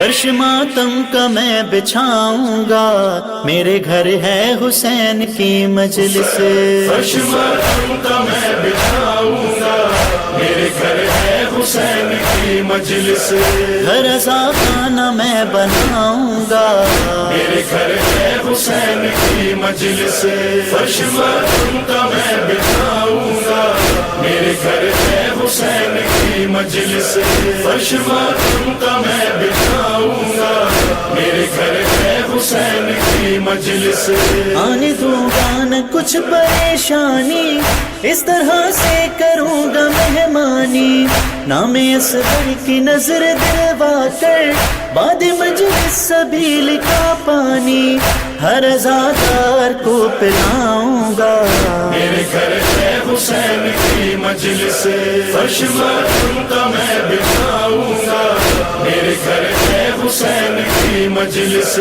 فرش ماتم کا میں بچھاؤں گا، میرے گھر ہے حسین کی مجلس۔ فرش ماتم کا میں بچھاؤں گا، میرے گھر ہے حسین کی مجلس۔ گھر رضا خانہ میں بناؤں گا، میرے گھر ہے حسین کی مجلس۔ فرش ماتم کا میں بچھاؤں گا، میرے گھر ہے حسین کی مجلس۔ فرش ماتم کا میں بچھاؤں گا، میرے گھر ہے حسین کی مجلس۔ آنے دوں گا نہ کچھ پریشانی، اس طرح سے کروں گا مہمانی۔ نام اصغر کی نظر دلوا کر، بعد مجلس سبیل کا پانی ہر عزادار کو پلاؤں گا۔ میرے گھر ہے حسین کی مجلس۔ فرش ماتم کا میں بچھاؤں گا، میرے گھر ہے حسین کی مجلس۔